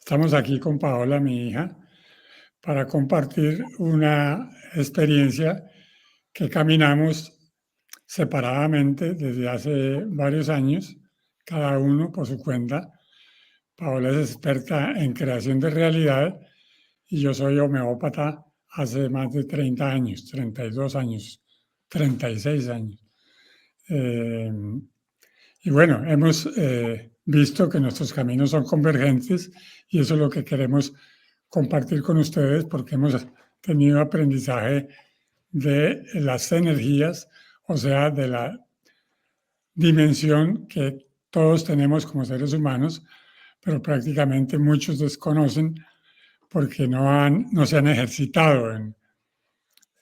Estamos aquí con Paola, mi hija, para compartir una experiencia que caminamos separadamente desde hace varios años, cada uno por su cuenta. Paola es experta en creación de realidad y yo soy homeópata hace más de 30 años, 32 años, 36 años. Eh, y bueno, hemos visto que nuestros caminos son convergentes y eso es lo que queremos compartir con ustedes porque hemos tenido aprendizaje de las energías, o sea, de la dimensión que todos tenemos como seres humanos, pero prácticamente muchos desconocen porque no se han ejercitado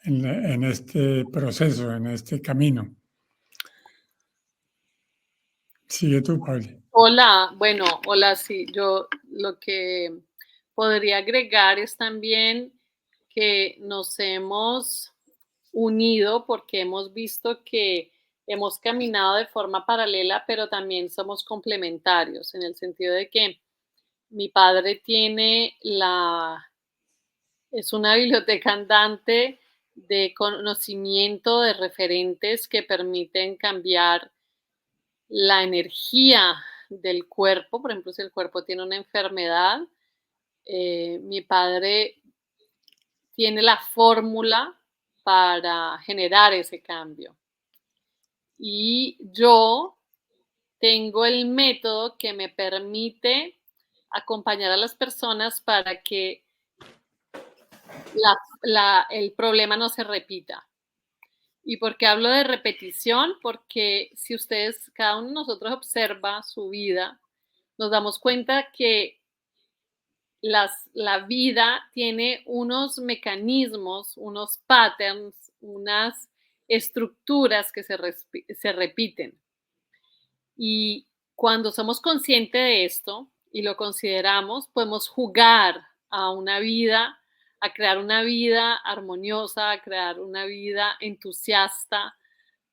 en este proceso, en este camino. Sigue tú, Pauli. Hola, bueno, hola, sí, yo lo que podría agregar es también que nos hemos unido porque hemos visto que hemos caminado de forma paralela, pero también somos complementarios, en el sentido de que mi padre es una biblioteca andante de conocimiento, de referentes que permiten cambiar la energía del cuerpo. Por ejemplo, si el cuerpo tiene una enfermedad, mi padre tiene la fórmula para generar ese cambio. Y yo tengo el método que me permite acompañar a las personas para que el problema no se repita. ¿Y por qué hablo de repetición? Porque si ustedes, cada uno de nosotros observa su vida, nos damos cuenta que la vida tiene unos mecanismos, unos patterns, unas estructuras que se repiten. Y cuando somos conscientes de esto y lo consideramos, podemos jugar a una vida, a crear una vida armoniosa, a crear una vida entusiasta,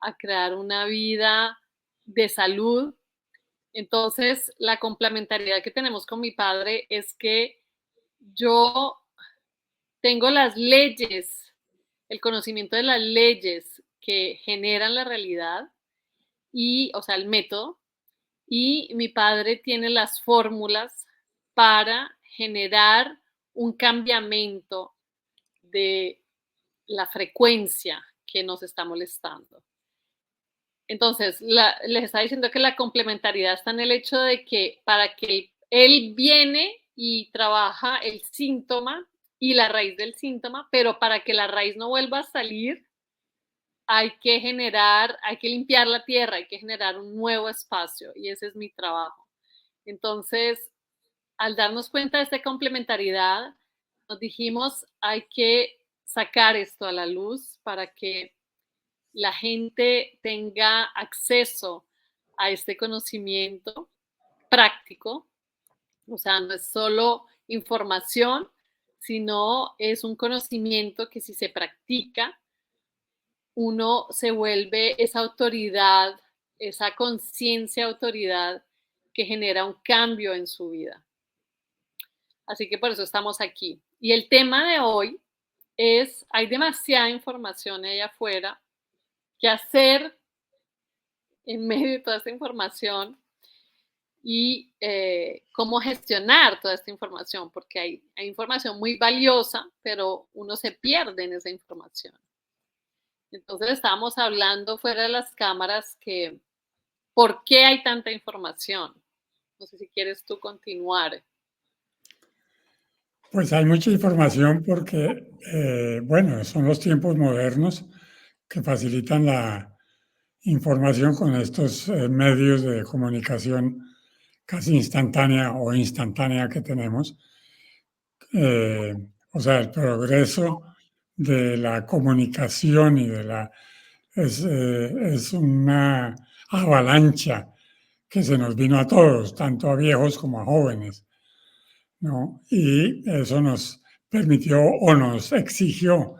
a crear una vida de salud. Entonces, la complementariedad que tenemos con mi padre es que yo tengo las leyes, el conocimiento de las leyes que generan la realidad o sea, el método, y mi padre tiene las fórmulas para generar un cambiamiento de la frecuencia que nos está molestando. Entonces, les estaba diciendo que la complementariedad está en el hecho de que para que él viene y trabaja el síntoma y la raíz del síntoma, pero para que la raíz no vuelva a salir, hay que limpiar la tierra, hay que generar un nuevo espacio y ese es mi trabajo. Entonces, al darnos cuenta de esta complementariedad, nos dijimos, hay que sacar esto a la luz para que la gente tenga acceso a este conocimiento práctico. O sea, no es solo información, sino es un conocimiento que si se practica, uno se vuelve esa autoridad, esa conciencia autoridad que genera un cambio en su vida. Así que por eso estamos aquí. Y el tema de hoy es, hay demasiada información allá afuera, qué hacer en medio de toda esta información y cómo gestionar toda esta información, porque hay información muy valiosa, pero uno se pierde en esa información. Entonces estábamos hablando fuera de las cámaras que ¿por qué hay tanta información? No sé si quieres tú continuar. Pues hay mucha información porque, bueno, son los tiempos modernos que facilitan la información con estos medios de comunicación casi instantánea o instantánea que tenemos. Eh, o sea, el progreso de la comunicación y es una avalancha que se nos vino a todos, tanto a viejos como a jóvenes, ¿no? Y eso nos permitió o nos exigió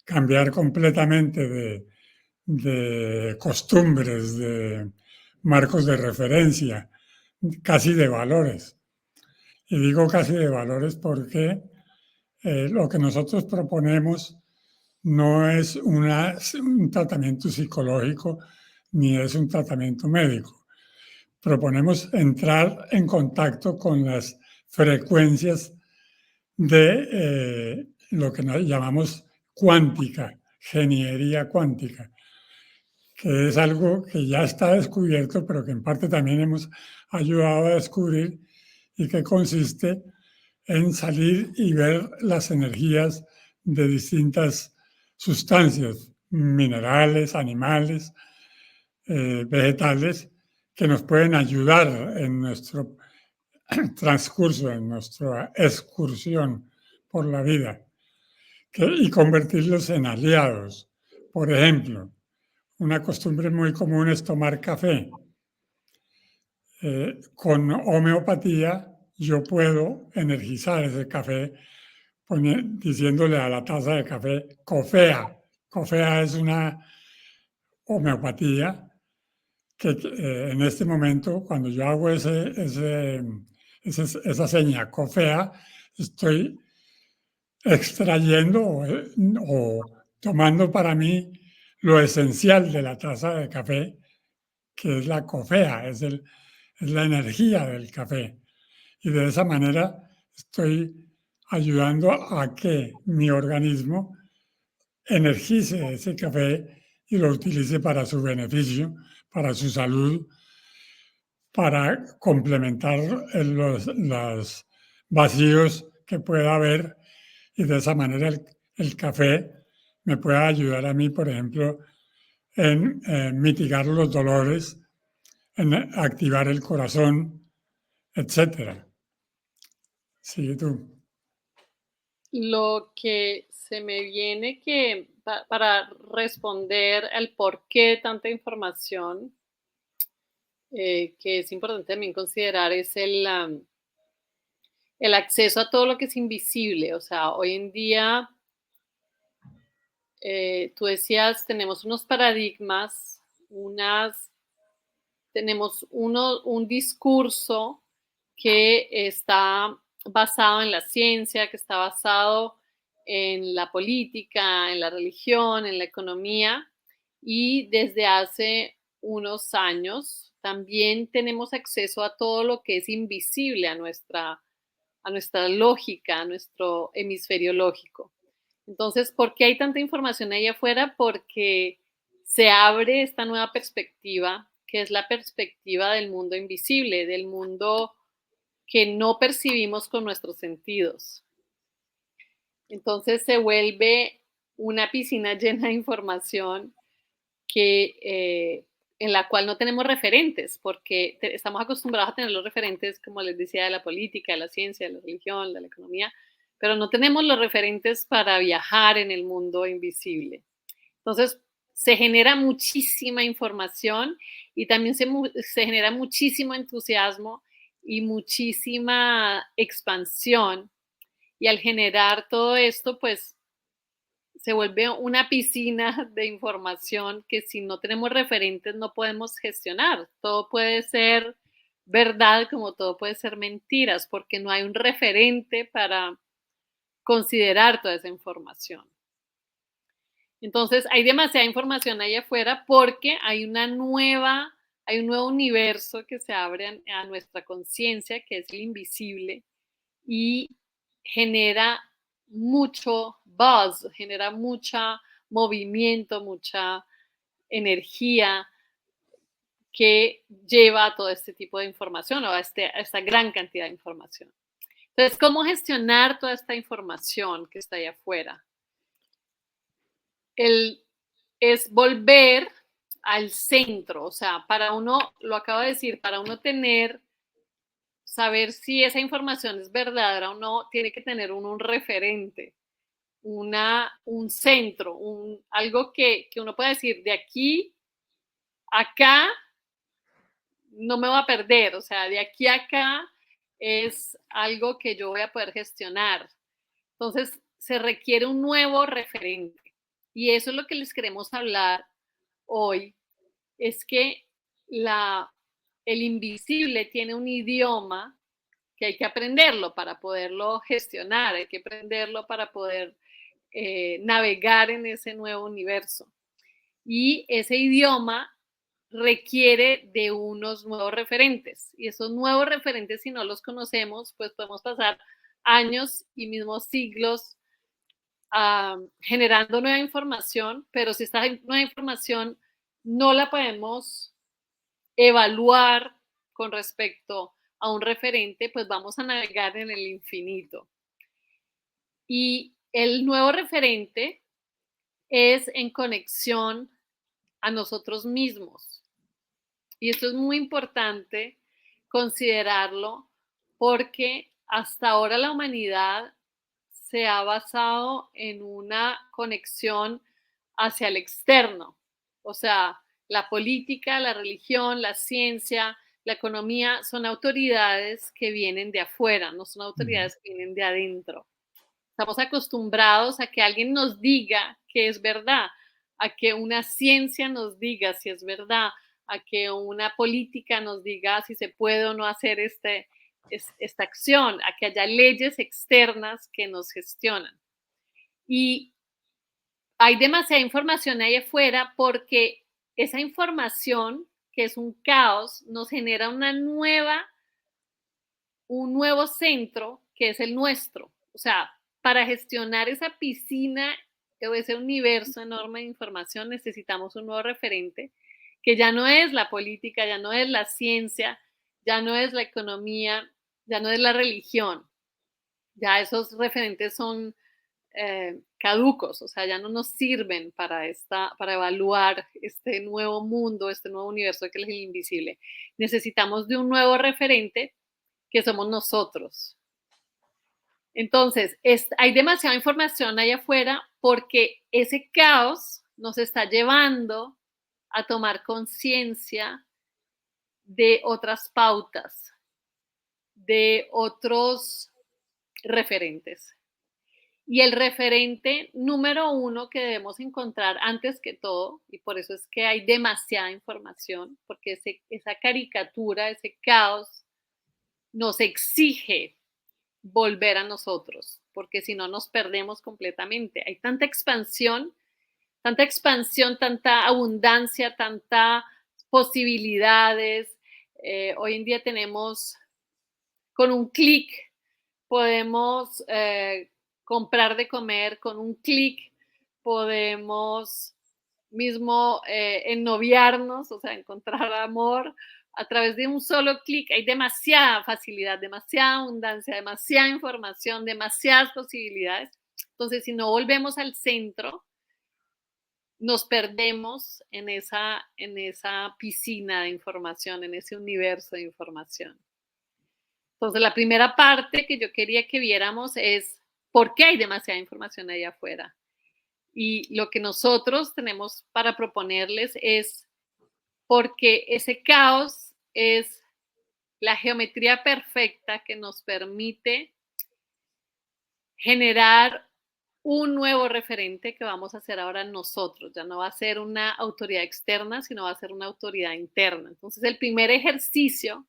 cambiar completamente de costumbres, de marcos de referencia, casi de valores. Y digo casi de valores porque lo que nosotros proponemos no es un tratamiento psicológico ni es un tratamiento médico. Proponemos entrar en contacto con las frecuencias de lo que llamamos cuántica, ingeniería cuántica, que es algo que ya está descubierto, pero que en parte también hemos ayudado a descubrir y que consiste en salir y ver las energías de distintas sustancias, minerales, animales, vegetales, que nos pueden ayudar en nuestro transcurso, en nuestra excursión por la vida, y convertirlos en aliados. Por ejemplo, una costumbre muy común es tomar café. Con homeopatía yo puedo energizar ese café diciéndole a la taza de café cofea. Cofea es una homeopatía que en este momento, cuando yo hago esa seña cofea, estoy extrayendo o tomando para mí lo esencial de la taza de café, que es la cofea, es la energía del café. Y de esa manera estoy ayudando a que mi organismo energice ese café y lo utilice para su beneficio, para su salud, para complementar los vacíos que pueda haber y de esa manera el café me puede ayudar a mí, por ejemplo, en mitigar los dolores, en activar el corazón, etcétera. Sigue tú. Lo que se me viene que para responder al por qué tanta información, que es importante también considerar, es el acceso a todo lo que es invisible. O sea, hoy en día, tú decías, tenemos unos paradigmas, tenemos un discurso que está basado en la ciencia, que está basado en la política, en la religión, en la economía, y desde hace unos años también tenemos acceso a todo lo que es invisible a nuestra lógica, a nuestro hemisferio lógico. Entonces, ¿por qué hay tanta información ahí afuera? Porque se abre esta nueva perspectiva, que es la perspectiva del mundo invisible, del mundo que no percibimos con nuestros sentidos. Entonces se vuelve una piscina llena de información en la cual no tenemos referentes, porque estamos acostumbrados a tener los referentes, como les decía, de la política, de la ciencia, de la religión, de la economía, pero no tenemos los referentes para viajar en el mundo invisible. Entonces, se genera muchísima información y también se genera muchísimo entusiasmo y muchísima expansión. Y al generar todo esto, pues se vuelve una piscina de información que si no tenemos referentes no podemos gestionar. Todo puede ser verdad como todo puede ser mentiras, porque no hay un referente para considerar toda esa información. Entonces hay demasiada información ahí afuera porque hay un nuevo universo que se abre a nuestra conciencia, que es el invisible, y genera mucho buzz, genera mucho movimiento, mucha energía que lleva a todo este tipo de información o a esta gran cantidad de información. Entonces, ¿cómo gestionar toda esta información que está ahí afuera? Es volver al centro, o sea, para uno, lo acabo de decir, para uno saber si esa información es verdadera o no, tiene que tener un referente, un centro, algo que uno pueda decir, de aquí a acá no me va a perder, o sea, de aquí a acá es algo que yo voy a poder gestionar. Entonces, se requiere un nuevo referente. Y eso es lo que les queremos hablar hoy, es que el invisible tiene un idioma que hay que aprenderlo para poderlo gestionar, hay que aprenderlo para poder navegar en ese nuevo universo. Y ese idioma requiere de unos nuevos referentes. Y esos nuevos referentes, si no los conocemos, pues podemos pasar años y mismos siglos generando nueva información, pero si esta nueva información no la podemos evaluar con respecto a un referente, pues vamos a navegar en el infinito. Y el nuevo referente es en conexión a nosotros mismos. Y esto es muy importante considerarlo porque hasta ahora la humanidad se ha basado en una conexión hacia el externo. O sea, la política, la religión, la ciencia, la economía son autoridades que vienen de afuera, no son autoridades que vienen de adentro. Estamos acostumbrados a que alguien nos diga que es verdad, a que una ciencia nos diga si es verdad, a que una política nos diga si se puede o no hacer esta acción, a que haya leyes externas que nos gestionan. Y hay demasiada información ahí afuera porque esa información, que es un caos, nos genera un nuevo centro que es el nuestro. O sea, para gestionar esa piscina o ese universo enorme de información necesitamos un nuevo referente que ya no es la política, ya no es la ciencia, ya no es la economía, ya no es la religión. Ya esos referentes son caducos, o sea, ya no nos sirven para evaluar este nuevo mundo, este nuevo universo que es el invisible. Necesitamos de un nuevo referente que somos nosotros. Entonces, hay demasiada información allá afuera porque ese caos nos está llevando a tomar conciencia de otras pautas, de otros referentes. Y el referente número uno que debemos encontrar antes que todo, y por eso es que hay demasiada información, porque esa caricatura, ese caos, nos exige volver a nosotros, porque si no nos perdemos completamente. Hay tanta expansión, tanta abundancia, tantas posibilidades. Hoy en día tenemos, con un clic, podemos comprar de comer, con un clic podemos mismo ennoviarnos, o sea, encontrar amor a través de un solo clic. Hay demasiada facilidad, demasiada abundancia, demasiada información, demasiadas posibilidades. Entonces, si no volvemos al centro, nos perdemos en esa piscina de información, en ese universo de información. Entonces, la primera parte que yo quería que viéramos es por qué hay demasiada información allá afuera. Y lo que nosotros tenemos para proponerles es porque ese caos es la geometría perfecta que nos permite generar un nuevo referente que vamos a hacer ahora nosotros. Ya no va a ser una autoridad externa, sino va a ser una autoridad interna. Entonces, el primer ejercicio,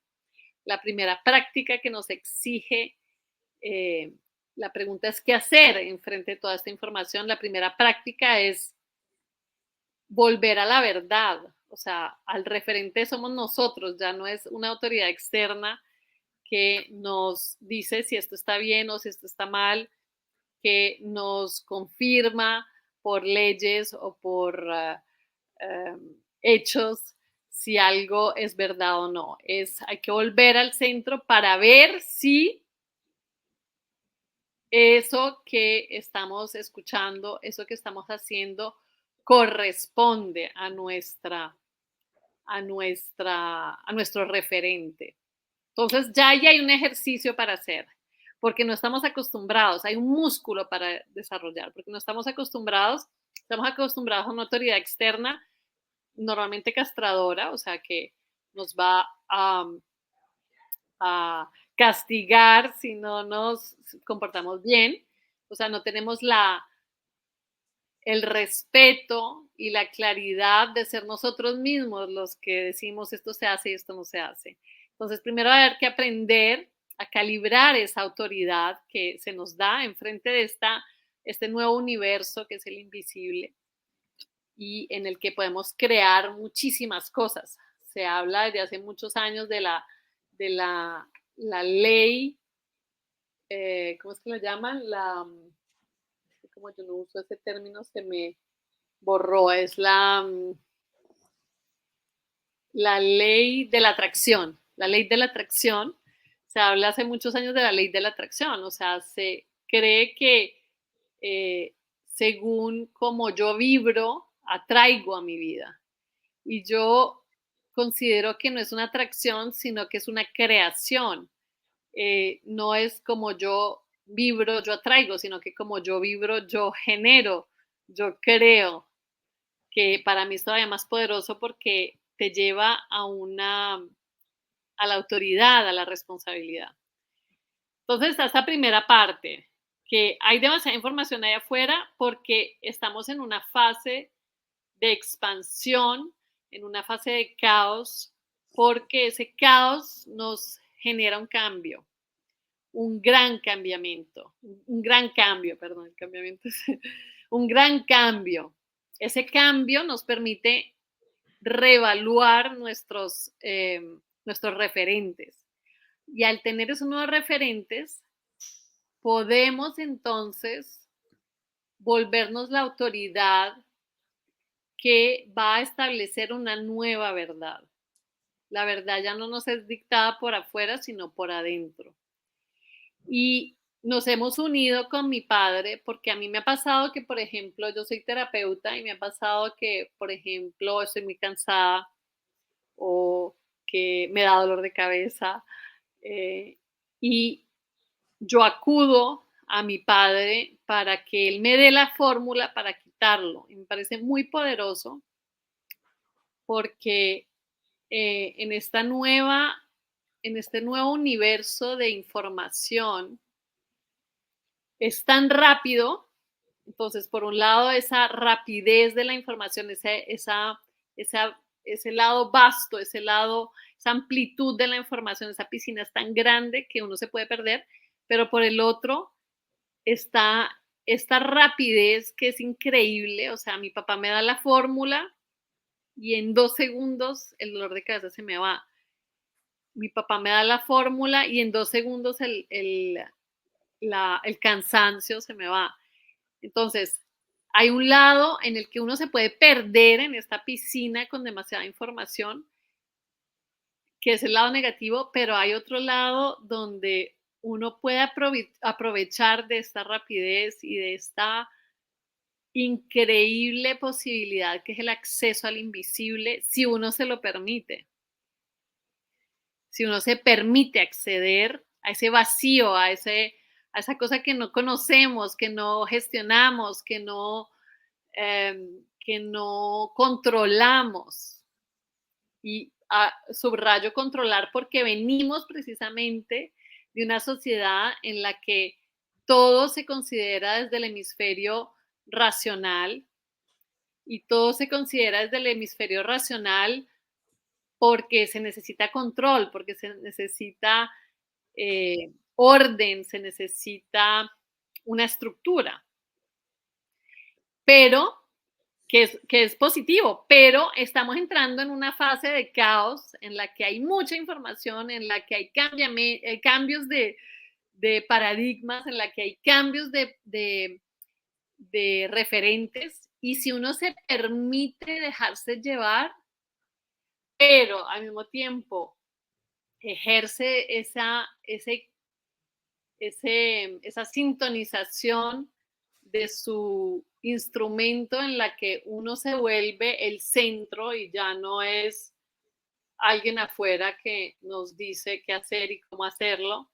la primera práctica que nos exige, la pregunta es qué hacer en frente de toda esta información. La primera práctica es volver a la verdad, o sea, al referente somos nosotros, ya no es una autoridad externa que nos dice si esto está bien o si esto está mal, que nos confirma por leyes o por hechos si algo es verdad o no. Hay que volver al centro para ver si eso que estamos escuchando, eso que estamos haciendo, corresponde a nuestro referente. Entonces ya ahí hay un ejercicio para hacer, porque no estamos acostumbrados, hay un músculo para desarrollar, porque no estamos acostumbrados a una autoridad externa, normalmente castradora, o sea, que nos va a castigar si no nos comportamos bien, o sea, no tenemos el respeto y la claridad de ser nosotros mismos los que decimos esto se hace y esto no se hace. Entonces, primero va a haber que aprender a calibrar esa autoridad que se nos da enfrente de este nuevo universo que es el invisible y en el que podemos crear muchísimas cosas. Se habla desde hace muchos años de la ley, ¿cómo es que la llaman? Como yo no uso ese término, se me borró, es la ley de la atracción. La ley de la atracción, se habla hace muchos años de la ley de la atracción, o sea, se cree que según como yo vibro, atraigo a mi vida. Y yo considero que no es una atracción, sino que es una creación. No es como yo vibro, yo atraigo, sino que como yo vibro, yo genero, yo creo, que para mí es todavía más poderoso porque te lleva a la autoridad, a la responsabilidad. Entonces está esta primera parte, que hay demasiada información allá afuera porque estamos en una fase de expansión, en una fase de caos, porque ese caos nos genera un cambio, un gran cambiamiento, un gran cambio, perdón, el cambiamiento es un gran cambio. Ese cambio nos permite reevaluar nuestros referentes. Y al tener esos nuevos referentes, podemos entonces volvernos la autoridad que va a establecer una nueva verdad. La verdad ya no nos es dictada por afuera, sino por adentro. Y nos hemos unido con mi padre porque a mí me ha pasado que, por ejemplo, yo soy terapeuta y me ha pasado que, por ejemplo, estoy muy cansada o que me da dolor de cabeza y yo acudo a mi padre para que él me dé la fórmula para quitarlo. Y me parece muy poderoso porque en en este nuevo universo de información es tan rápido. Entonces, por un lado, esa rapidez de la información, ese lado vasto, esa amplitud de la información, esa piscina es tan grande que uno se puede perder, pero por el otro está esta rapidez que es increíble. O sea, mi papá me da la fórmula y en 2 segundos el dolor de cabeza se me va. Mi papá me da la fórmula y en 2 segundos el cansancio se me va. Entonces, hay un lado en el que uno se puede perder en esta piscina con demasiada información, que es el lado negativo, pero hay otro lado donde uno puede aprovechar de esta rapidez y de esta increíble posibilidad que es el acceso al invisible si uno se lo permite. Si uno se permite acceder a ese vacío, a esa cosa que no conocemos, que no gestionamos, que no controlamos. Y subrayo controlar porque venimos precisamente de una sociedad en la que todo se considera desde el hemisferio racional y todo se considera desde el hemisferio racional porque se necesita control, porque se necesita orden, se necesita una estructura, pero que es positivo, pero estamos entrando en una fase de caos en la que hay mucha información, en la que hay cambios de paradigmas, en la que hay cambios de referentes, y si uno se permite dejarse llevar, pero al mismo tiempo ejerce esa sintonización de su instrumento en la que uno se vuelve el centro y ya no es alguien afuera que nos dice qué hacer y cómo hacerlo,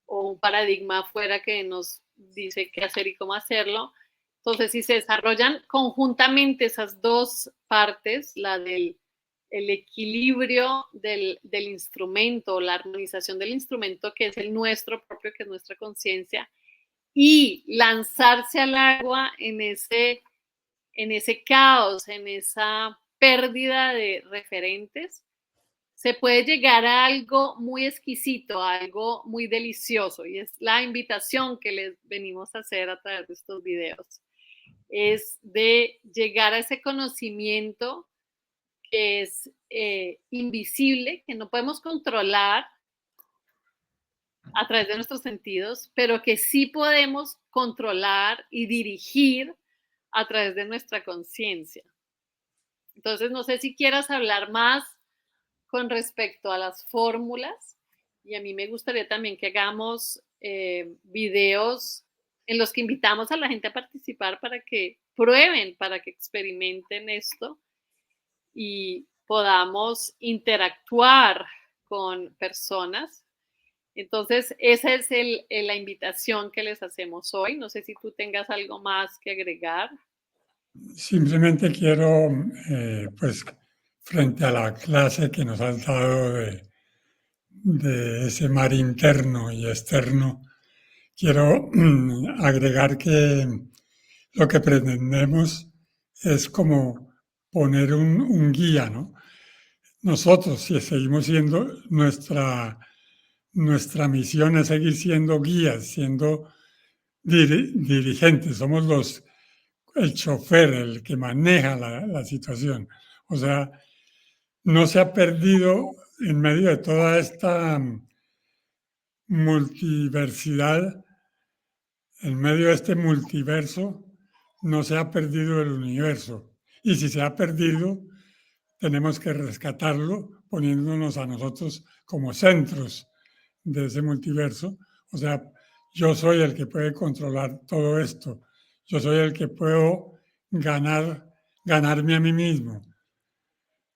o un paradigma afuera que nos dice qué hacer y cómo hacerlo. Entonces, si se desarrollan conjuntamente esas dos partes, la del el equilibrio del instrumento, la armonización del instrumento, que es el nuestro propio, que es nuestra conciencia, y lanzarse al agua en ese caos, en esa pérdida de referentes, se puede llegar a algo muy exquisito, a algo muy delicioso, y es la invitación que les venimos a hacer a través de estos videos. Es de llegar a ese conocimiento que es invisible, que no podemos controlar a través de nuestros sentidos, pero que sí podemos controlar y dirigir a través de nuestra conciencia. Entonces, no sé si quieras hablar más con respecto a las fórmulas, y a mí me gustaría también que hagamos videos en los que invitamos a la gente a participar para que prueben, para que experimenten esto y podamos interactuar con personas. Entonces, esa es la invitación que les hacemos hoy. No sé si tú tengas algo más que agregar. Simplemente quiero, pues, frente a la clase que nos has dado de ese mar interno y externo, quiero agregar que lo que pretendemos es como poner un guía, ¿no? Nosotros, si seguimos siendo nuestra misión es seguir siendo guías, siendo dirigentes, somos el chofer, el que maneja la situación. O sea, no se ha perdido en medio de toda esta multiversidad, en medio de este multiverso, no se ha perdido el universo. Y si se ha perdido, tenemos que rescatarlo poniéndonos a nosotros como centros de ese multiverso. O sea, yo soy el que puede controlar todo esto. Yo soy el que puedo ganarme a mí mismo.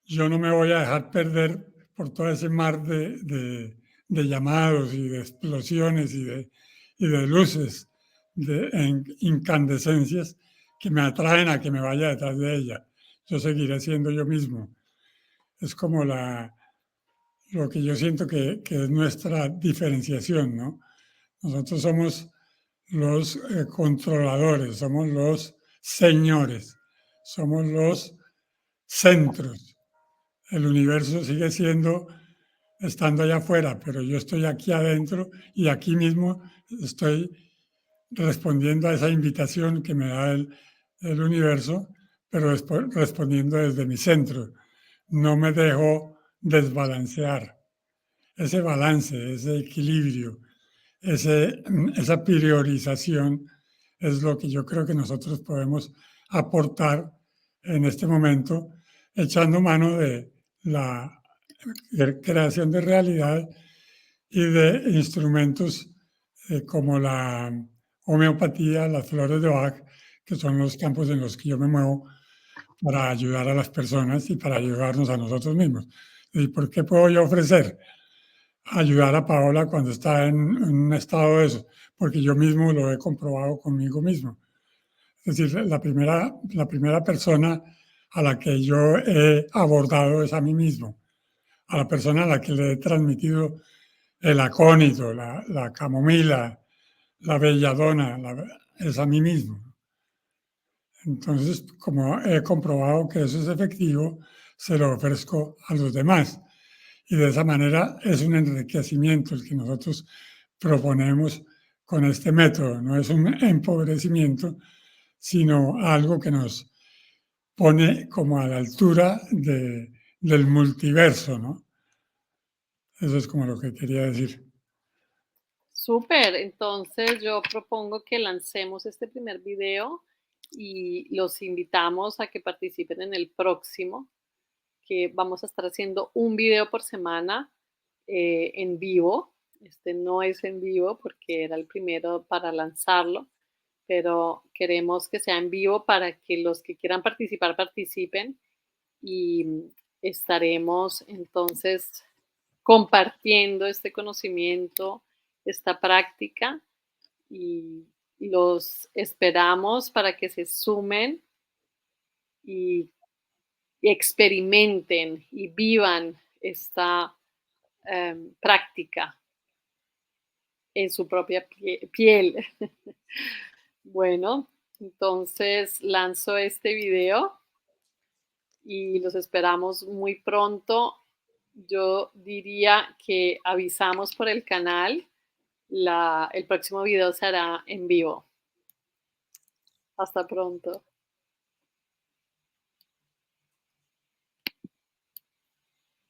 Yo no me voy a dejar perder por todo ese mar de llamados y de explosiones y de luces, de incandescencias que me atraen a que me vaya detrás de ella. Yo seguiré siendo yo mismo. Es como lo que yo siento que es nuestra diferenciación, ¿no? Nosotros somos los controladores, somos los señores, somos los centros. El universo sigue estando allá afuera, pero yo estoy aquí adentro y aquí mismo estoy respondiendo a esa invitación que me da el universo, pero respondiendo desde mi centro. No me dejo desbalancear. Ese balance, ese equilibrio, esa priorización es lo que yo creo que nosotros podemos aportar en este momento, echando mano de la creación de realidad y de instrumentos como la homeopatía, las flores de Bach, que son los campos en los que yo me muevo para ayudar a las personas y para ayudarnos a nosotros mismos. ¿Y por qué puedo yo ofrecer? Ayudar a Paola cuando está en un estado de eso, porque yo mismo lo he comprobado conmigo mismo. Es decir, la primera persona a la que yo he abordado es a mí mismo, a la persona a la que le he transmitido el acónito, la camomila, la belladona, es a mí mismo. Entonces, como he comprobado que eso es efectivo, se lo ofrezco a los demás. Y de esa manera es un enriquecimiento el que nosotros proponemos con este método. No es un empobrecimiento, sino algo que nos pone como a la altura del multiverso, ¿no? Eso es como lo que quería decir. Súper, entonces yo propongo que lancemos este primer video y los invitamos a que participen en el próximo, que vamos a estar haciendo un video por semana en vivo. Este no es en vivo porque era el primero para lanzarlo, pero queremos que sea en vivo para que los que quieran participar participen y estaremos entonces compartiendo este conocimiento, esta práctica y los esperamos para que se sumen y experimenten y vivan esta práctica en su propia piel. Bueno, entonces lanzo este video y los esperamos muy pronto yo diría que avisamos por el canal. El próximo video será en vivo. Hasta pronto.